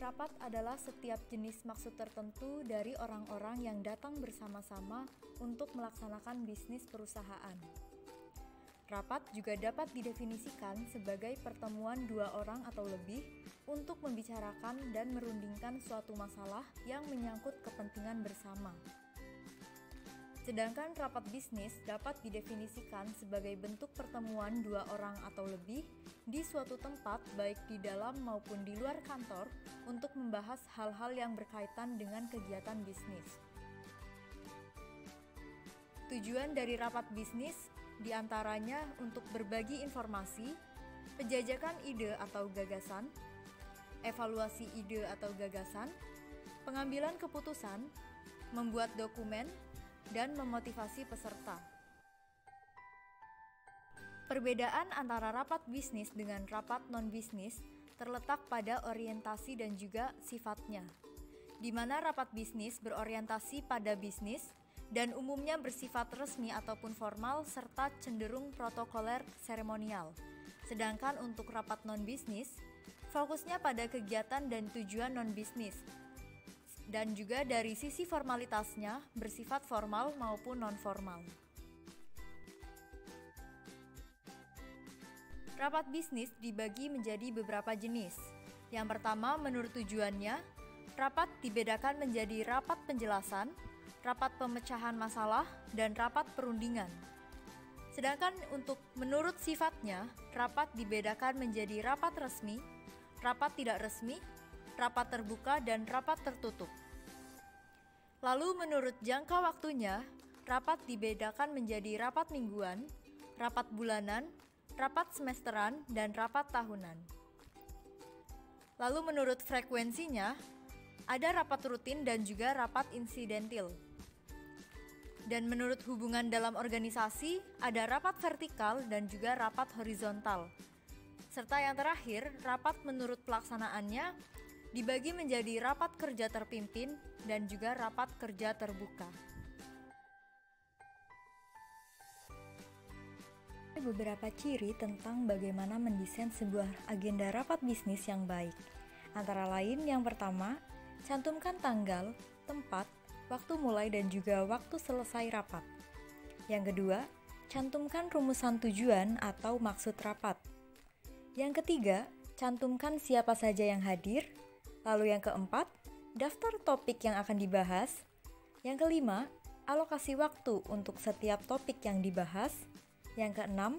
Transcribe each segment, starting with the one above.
Rapat adalah setiap jenis maksud tertentu dari orang-orang yang datang bersama-sama untuk melaksanakan bisnis perusahaan. Rapat juga dapat didefinisikan sebagai pertemuan dua orang atau lebih untuk membicarakan dan merundingkan suatu masalah yang menyangkut kepentingan bersama. Sedangkan rapat bisnis dapat didefinisikan sebagai bentuk pertemuan dua orang atau lebih di suatu tempat baik di dalam maupun di luar kantor untuk membahas hal-hal yang berkaitan dengan kegiatan bisnis. Tujuan dari rapat bisnis diantaranya untuk berbagi informasi, penjajakan ide atau gagasan, evaluasi ide atau gagasan, pengambilan keputusan, membuat dokumen, dan memotivasi peserta. Perbedaan antara rapat bisnis dengan rapat non-bisnis terletak pada orientasi dan juga sifatnya, di mana rapat bisnis berorientasi pada bisnis dan umumnya bersifat resmi ataupun formal serta cenderung protokoler seremonial. Sedangkan untuk rapat non-bisnis, fokusnya pada kegiatan dan tujuan non-bisnis, dan juga dari sisi formalitasnya bersifat formal maupun non-formal. Rapat bisnis dibagi menjadi beberapa jenis. Yang pertama, menurut tujuannya, rapat dibedakan menjadi rapat penjelasan, rapat pemecahan masalah, dan rapat perundingan. Sedangkan untuk menurut sifatnya, rapat dibedakan menjadi rapat resmi, rapat tidak resmi, rapat terbuka, dan rapat tertutup. Lalu menurut jangka waktunya, rapat dibedakan menjadi rapat mingguan, rapat bulanan, rapat semesteran, dan rapat tahunan. Lalu menurut frekuensinya, ada rapat rutin dan juga rapat insidentil. Dan menurut hubungan dalam organisasi, ada rapat vertikal dan juga rapat horizontal. Serta yang terakhir, rapat menurut pelaksanaannya dibagi menjadi rapat kerja terpimpin dan juga rapat kerja terbuka. Beberapa ciri tentang bagaimana mendesain sebuah agenda rapat bisnis yang baik. Antara lain, yang pertama, cantumkan tanggal, tempat, waktu mulai dan juga waktu selesai rapat. Yang kedua, cantumkan rumusan tujuan atau maksud rapat. Yang ketiga, cantumkan siapa saja yang hadir. Lalu yang keempat, daftar topik yang akan dibahas. Yang kelima, alokasi waktu untuk setiap topik yang dibahas. Yang keenam,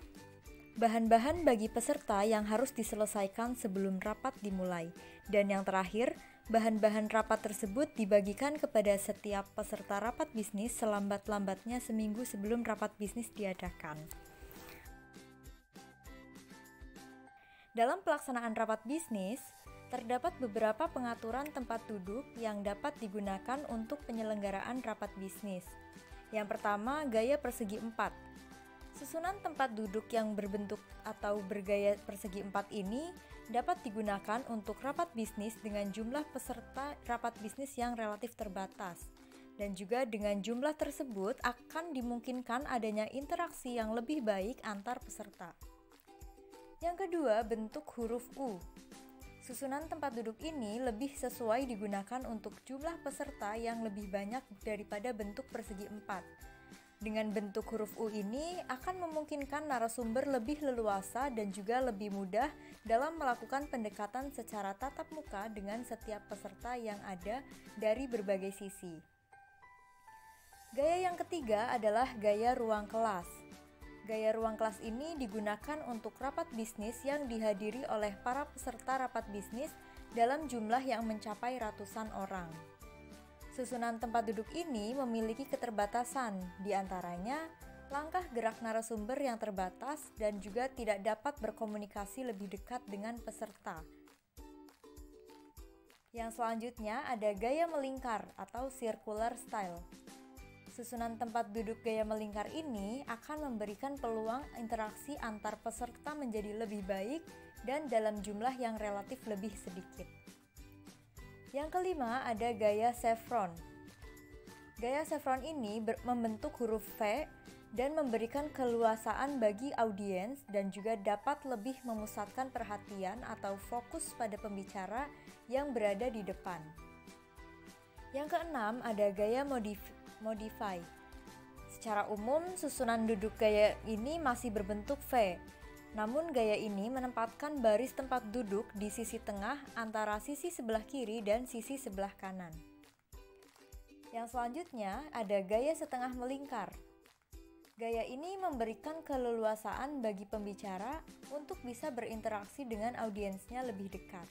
bahan-bahan bagi peserta yang harus diselesaikan sebelum rapat dimulai. Dan yang terakhir, bahan-bahan rapat tersebut dibagikan kepada setiap peserta rapat bisnis selambat-lambatnya seminggu sebelum rapat bisnis diadakan. Dalam pelaksanaan rapat bisnis, terdapat beberapa pengaturan tempat duduk yang dapat digunakan untuk penyelenggaraan rapat bisnis. Yang pertama, gaya persegi 4. Susunan tempat duduk yang berbentuk atau bergaya persegi 4 ini dapat digunakan untuk rapat bisnis dengan jumlah peserta rapat bisnis yang relatif terbatas. Dan juga dengan jumlah tersebut akan dimungkinkan adanya interaksi yang lebih baik antar peserta. Yang kedua, bentuk huruf U. Susunan tempat duduk ini lebih sesuai digunakan untuk jumlah peserta yang lebih banyak daripada bentuk persegi 4. Dengan bentuk huruf U ini akan memungkinkan narasumber lebih leluasa dan juga lebih mudah dalam melakukan pendekatan secara tatap muka dengan setiap peserta yang ada dari berbagai sisi. Gaya yang ketiga adalah gaya ruang kelas. Gaya ruang kelas ini digunakan untuk rapat bisnis yang dihadiri oleh para peserta rapat bisnis dalam jumlah yang mencapai ratusan orang. Susunan tempat duduk ini memiliki keterbatasan, di antaranya langkah gerak narasumber yang terbatas dan juga tidak dapat berkomunikasi lebih dekat dengan peserta. Yang selanjutnya ada gaya melingkar atau circular style. Susunan tempat duduk gaya melingkar ini akan memberikan peluang interaksi antar peserta menjadi lebih baik dan dalam jumlah yang relatif lebih sedikit. Yang kelima ada gaya chevron. Gaya chevron ini membentuk huruf V dan memberikan keleluasaan bagi audiens dan juga dapat lebih memusatkan perhatian atau fokus pada pembicara yang berada di depan. Yang keenam, ada gaya modify. Secara umum, susunan duduk gaya ini masih berbentuk V. Namun gaya ini menempatkan baris tempat duduk di sisi tengah antara sisi sebelah kiri dan sisi sebelah kanan. Yang selanjutnya ada gaya setengah melingkar. Gaya ini memberikan keleluasaan bagi pembicara untuk bisa berinteraksi dengan audiensnya lebih dekat.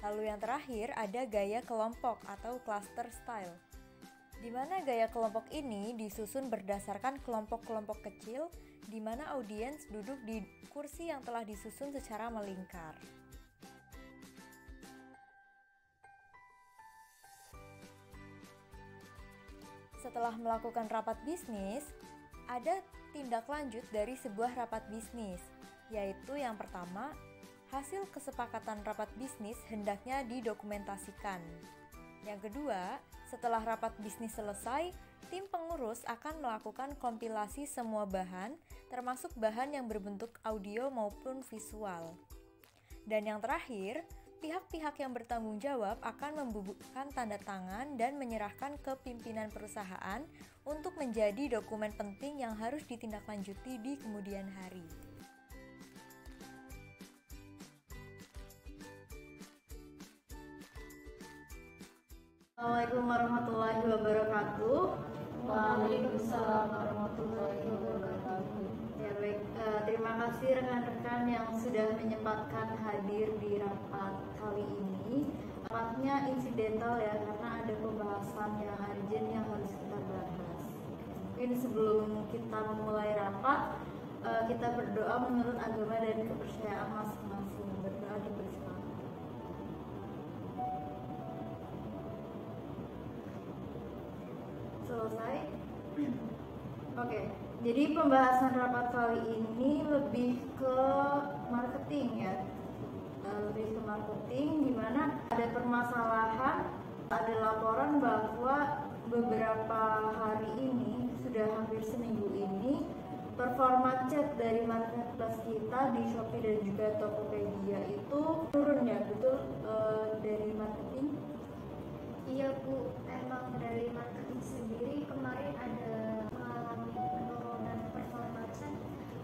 Lalu yang terakhir ada gaya kelompok atau cluster style, di mana gaya kelompok ini disusun berdasarkan kelompok-kelompok kecil di mana audiens duduk di kursi yang telah disusun secara melingkar. Setelah melakukan rapat bisnis, ada tindak lanjut dari sebuah rapat bisnis, yaitu yang pertama, hasil kesepakatan rapat bisnis hendaknya didokumentasikan. Yang kedua, setelah rapat bisnis selesai, tim pengurus akan melakukan kompilasi semua bahan, termasuk bahan yang berbentuk audio maupun visual. Dan yang terakhir, pihak-pihak yang bertanggung jawab akan membubuhkan tanda tangan dan menyerahkan ke pimpinan perusahaan untuk menjadi dokumen penting yang harus ditindaklanjuti di kemudian hari. Assalamualaikum warahmatullahi wabarakatuh. Waalaikumsalam warahmatullahi wabarakatuh. Ya baik, terima kasih rekan-rekan yang sudah menyempatkan hadir di rapat kali ini. Rapatnya insidental ya, karena ada pembahasan yang urgent yang harus kita bahas. Mungkin sebelum kita memulai rapat, kita berdoa menurut agama dan kepercayaan masing-masing. Berdoa dipersilakan. Selesai. Oke, jadi pembahasan rapat kali ini lebih ke marketing ya, lebih ke marketing, di mana ada permasalahan, ada laporan bahwa beberapa hari ini, sudah hampir seminggu ini, performa chat dari marketplace kita di Shopee dan juga Tokopedia itu turun ya, betul, dari marketing? Iya Bu, emang dari marketing sendiri kemarin ada mengalami penurunan performa chat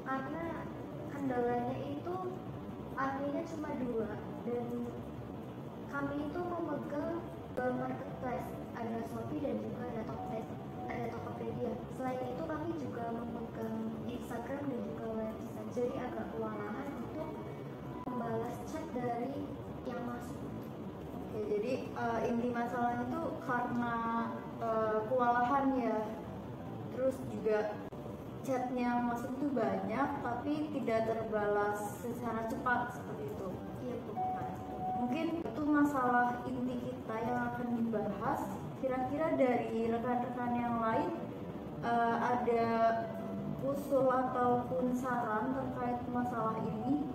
karena kendalanya itu adminnya cuma 2 dan kami itu memegang dua marketplace, ada Shopee dan juga ada Tokopedia. Selain itu kami juga memegang Instagram dan juga website, jadi agak kewalahan untuk membalas chat dari yang masuk. Oke, jadi inti masalahnya itu karena kewalahan ya, terus juga chatnya masuk itu banyak tapi tidak terbalas secara cepat seperti itu. Iya Bu. Mungkin itu masalah inti kita yang akan dibahas. Kira-kira dari rekan-rekan yang lain ada usul ataupun saran terkait masalah ini?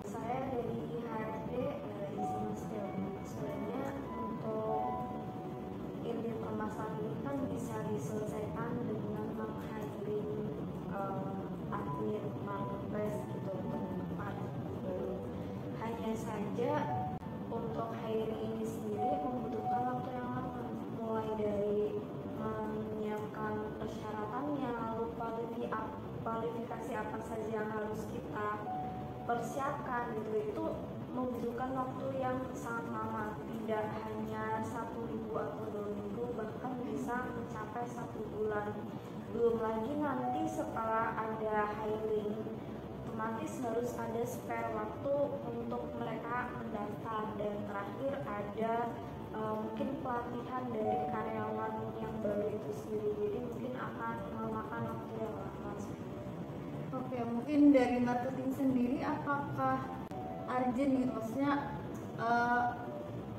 Saya dari HRD izin Mas Dewi. Sebenarnya untuk inti permasalahan ini kan bisa diselesaikan dengan meng-hiring admin marketplace gitu untuk tempat baru. Hanya saja untuk hiring ini sendiri membutuhkan waktu yang lama, mulai dari menyiapkan persyaratannya, lalu kualifikasi apa saja yang harus kita persiapkan gitu, itu membutuhkan waktu yang sangat lama, tidak hanya 1 minggu atau 2 minggu, bahkan bisa mencapai 1 bulan. Belum lagi nanti setelah ada hiring, otomatis harus ada spare waktu untuk mereka mendaftar, dan terakhir ada mungkin pelatihan dari karyawan yang baru itu sendiri, jadi mungkin akan memakan waktu yang lama. Oke, mungkin dari marketing sendiri apakah urgent gitu, maksudnya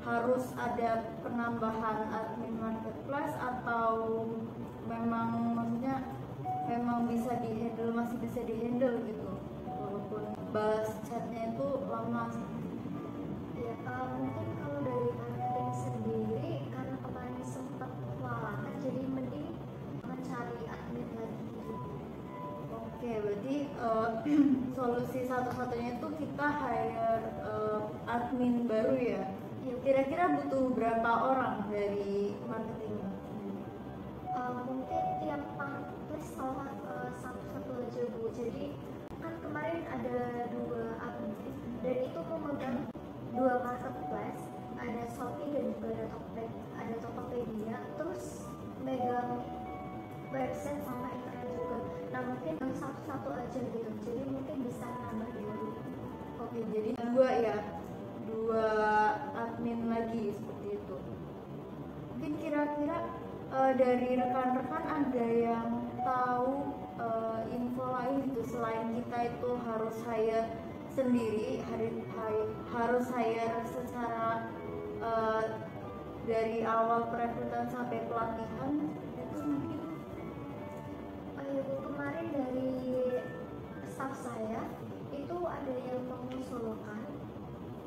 harus ada penambahan admin marketplace atau memang maksudnya memang bisa dihandle, masih bisa dihandle gitu walaupun balas chatnya itu lama? Ya, mungkin kalau dari marketing sendiri karena kemarin sempat kewalahan, jadi mending mencari admin lagi gitu. solusi satu-satunya itu kita hire admin baru ya. Kira-kira butuh berapa orang dari marketing? Mungkin tiap marketplace satu-satu aja Bu. Jadi kan kemarin ada 2 admin dan itu memegang 2 marketplace, ada Shopee dan juga ada Tokopedia, terus megang website sama internet juga. Nah mungkin yang satu-satu aja gitu, jadi mungkin bisa nambah dulu. Oke, jadi 2 admin lagi seperti itu. Mungkin kira-kira dari rekan-rekan ada yang tahu info lain itu selain kita itu harus hire sendiri, harus hire secara dari awal perekrutan sampai pelatihan itu mungkin. Kemarin dari staff saya itu ada yang mengusulkan,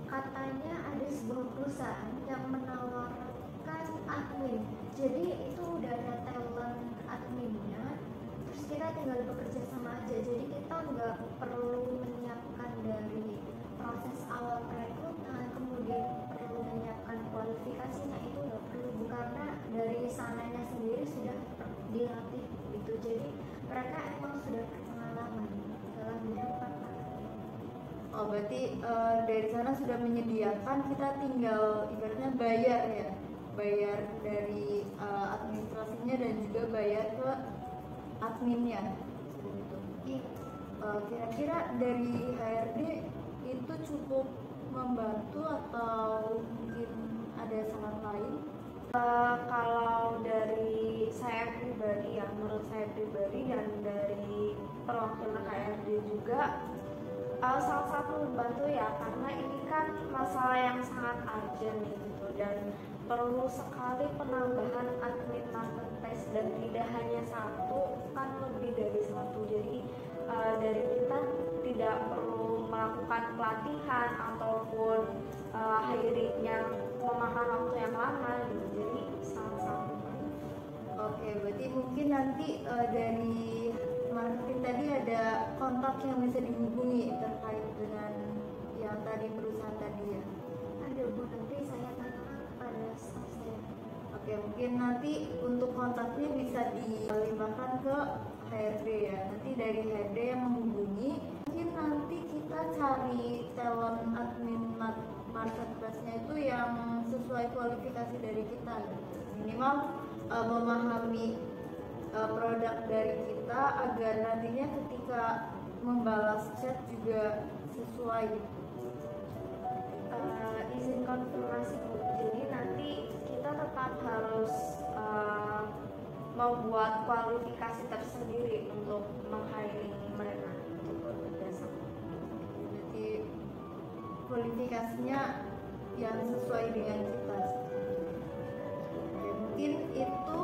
katanya ada sebuah perusahaan yang menawarkan admin, jadi itu udah ada talent adminnya, terus kita tinggal bekerja sama aja, jadi kita nggak perlu menyiapkan dari proses awal perekrutan, kemudian perlu menyiapkan kualifikasinya, itu nggak perlu karena dari sananya sendiri sudah dilatih gitu, jadi mereka emang sudah berpengalaman dalam bidang. Oh, berarti dari sana sudah menyediakan, kita tinggal ibaratnya bayar ya, bayar dari administrasinya dan juga bayar ke adminnya seperti itu. Kira-kira dari HRD itu cukup membantu atau mungkin ada saran lain? Kalau dari saya pribadi ya, menurut saya pribadi dan dari perwakilan HRD juga salah satu membantu ya, karena ini kan masalah yang sangat urgent gitu dan perlu sekali penambahan admin marketplace, dan tidak hanya satu, kan lebih dari satu. Jadi dari kita tidak perlu melakukan pelatihan ataupun hiring yang memakan waktu yang lama gitu. Jadi salah satu. Oke, berarti mungkin nanti dari marketing tadi ada kontak yang bisa dihubungi terkait dengan yang tadi perusahaan tadi ya? Ada Bu, nanti saya tanyakan kepada staff saya. Oke, mungkin nanti untuk kontaknya bisa dilimpahkan ke HRD ya. Nanti dari HRD yang menghubungi, mungkin nanti kita cari talent admin marketplace-nya itu yang sesuai kualifikasi dari kita gitu. Minimal memahami produk dari kita agar nantinya ketika membalas chat juga sesuai gitu. Izin konfirmasi Bu, jadi nanti kita tetap harus membuat kualifikasi tersendiri untuk meng-hiring mereka untuk bekerja. Jadi kualifikasinya yang sesuai dengan kita. Oke, mungkin itu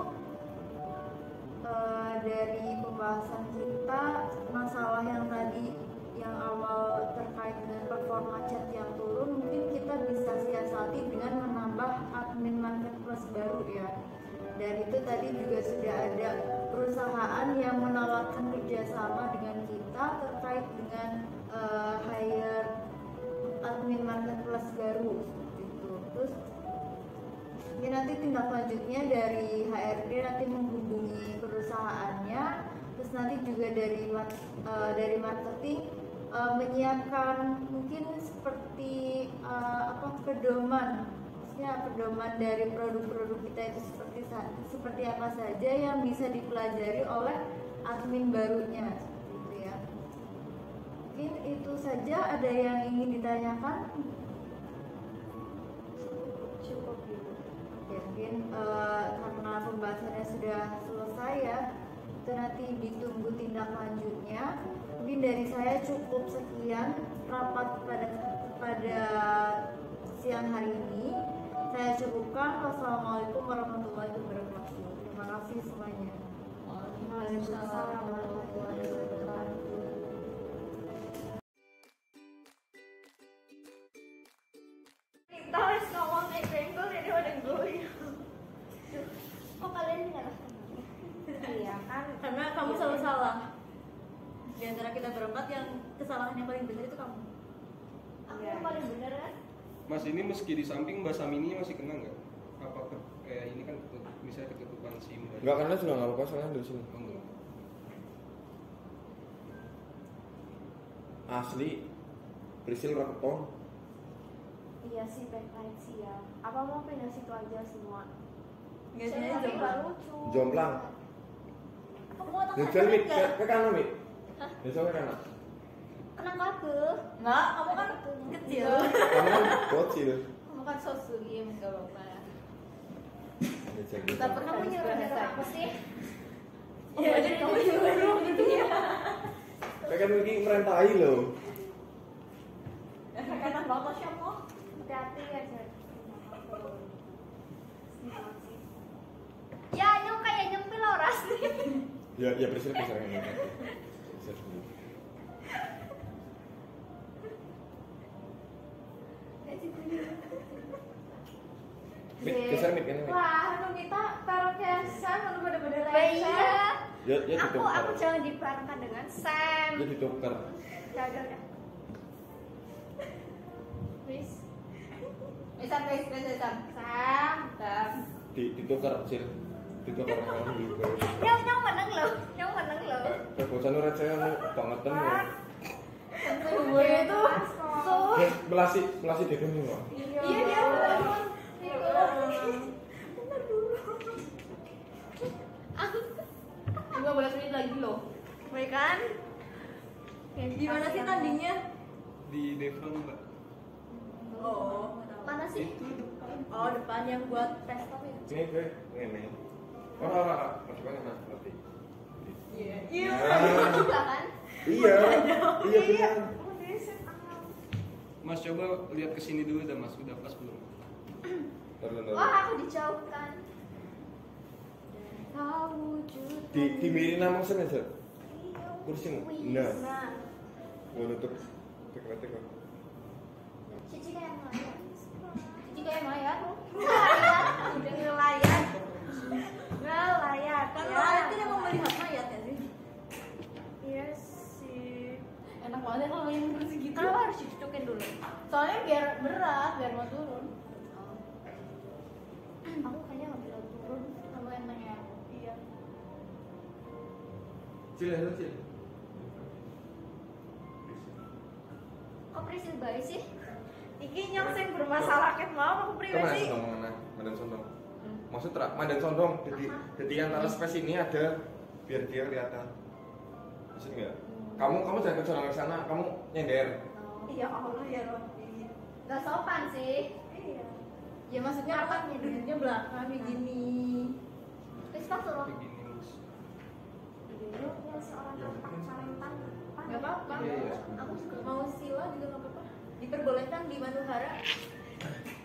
dari pembahasan kita masalah yang tadi yang awal terkait dengan performa chat yang turun, mungkin kita bisa siasati dengan menambah admin marketplace baru ya. Dan itu tadi juga sudah ada perusahaan yang menawarkan kerjasama dengan kita terkait dengan hire admin marketplace baru seperti itu. Terus ini nanti tindak lanjutnya dari HRD nanti menghubungi perusahaannya, terus nanti juga dari marketing menyiapkan mungkin seperti pedoman, maksudnya pedoman dari produk-produk kita itu seperti apa saja yang bisa dipelajari oleh admin barunya gitu ya. Mungkin itu saja. Ada yang ingin ditanyakan? Cukup gitu. Ya, mungkin karena pembahasannya sudah selesai ya, itu nanti ditunggu tindak lanjutnya. Mungkin dari saya cukup sekian rapat pada siang hari ini. Saya cukupkan. Wassalamualaikum warahmatullahi wabarakatuh. Terima kasih semuanya. Waalaikumsalam warahmatullahi wabarakatuh. Kita harus ngomong naik bengkel jadi udah gue. Kok kalian nggak? Iya kan? Karena kamu selalu salah. Di antara kita berempat yang kesalahan yang paling benar itu kamu. Aku yang paling bener kan? Mas, ini meski di samping Mbak Samini masih kena nggak? Apa kayak ini kan misalnya ketutupan SIM? Enggak, karena juga nggak apa-apa soalnya dari sini. Oh, enggak. Asli Prisil raketong. Iya sih, backlight sih ya. Apa mau pindah situ aja semua? Enggak sih, Saya jomplang. lucu. Jomplang. Aku mau tanya Ngejel mit, ke kanan mit. Besok ke kanan. kena kabel. Enggak, kamu kan kecil. Kamu kan bocil. Kamu kan sosu game kalau mana. Kita pernah punya rencana apa sih? Iya, jadi kamu juga dulu gitu ya. Kayak kan ini merentai loh. Kanan banget siapa? Hati-hati ya, Jen. Ya, nyong kayak nyempil oras nih. Ya Prisil bisa kan. Bisa sendiri. Mit, geser mit kan mit. Wah, kita taruh kayak Sam, lalu bener-bener Iya. Ya Aku ditukar. jangan diperankan dengan Sam. Ya ditukar. Udah. Please. Bisa Sam. Sam. Ditukar Sil. Ditukar kamu juga. Nyong menang loh. Kebosan ora saya banget kan. Gue itu tuh. Belasi dia kan loh. Iya dia telepon. Bentar dulu. 15 menit lagi loh. Baik kan? Di mana sih tandingnya? Di Devon, Mbak. Oh. Mana sih? Itu depan. Oh, depan yang buat pesta itu. Ini gue ngene. Ora, masih banyak nah, berarti. Iya. Juga kan? Iya benar. Oh, dia Sam. Mas coba lihat ke sini dulu dah, Mas. Udah pas belum? Terus. Oh, aku dijauhkan. Tahu wujud. Di mirin nama sengaja. Kursi nah. Nah, Gua nutup tek-tek kok. Cici kayak Maya. Cici kayak Maya tuh. Udah ngelayat. Ngelayat. Kan ya. Maya tidak mau melihat mayat ya sih. Iya sih. Enak banget kalau yang bersih gitu. Kenapa harus dicucukin dulu? Soalnya biar berat, biar mau turun. Aku kayaknya nggak bisa turun. Kamu enteng ya. Iya. Cil. Kok Prisil baik sih? Iki nyong sing bermasalah ket mau aku Kemana pribadi. sondong mana? Mandan sondong. Maksud mandan sondong. Jadi antara space ini ada biar dia kelihatan. Maksud enggak? Kamu jangan ke sana, kamu nyender. Iya Allah ya Rabbi. Gak sopan sih. Iya. Ya maksudnya apa? Duduknya belakang kayak gini. Terus kau suruh. Begini, Mas. Ya seorang tampak caretan. Gak apa-apa. Iya. Aku juga Mau sila juga gak apa-apa. Diperbolehkan di Manuhara.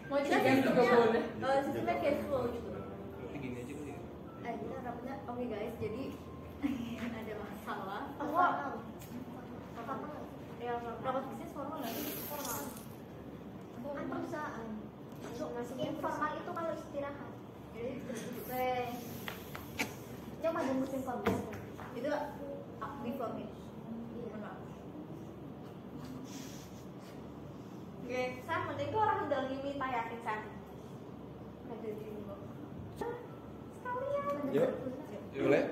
Mau Iya, kita sistemnya, sistemnya casual gitu. Berarti gini aja kali ya. Kita dapetnya, oke guys, jadi ada masalah. Apa? Ya, Rapat bisnis formal nggak sih? formal. Kan perusahaan. Informal itu kalau istirahat. Jadi Yang ada musim panas. itu before finish. Mohon maaf. Oke, Sam, mending tuh orang udah limit yakin Sam. Ada di sekalian. Yuk. Boleh?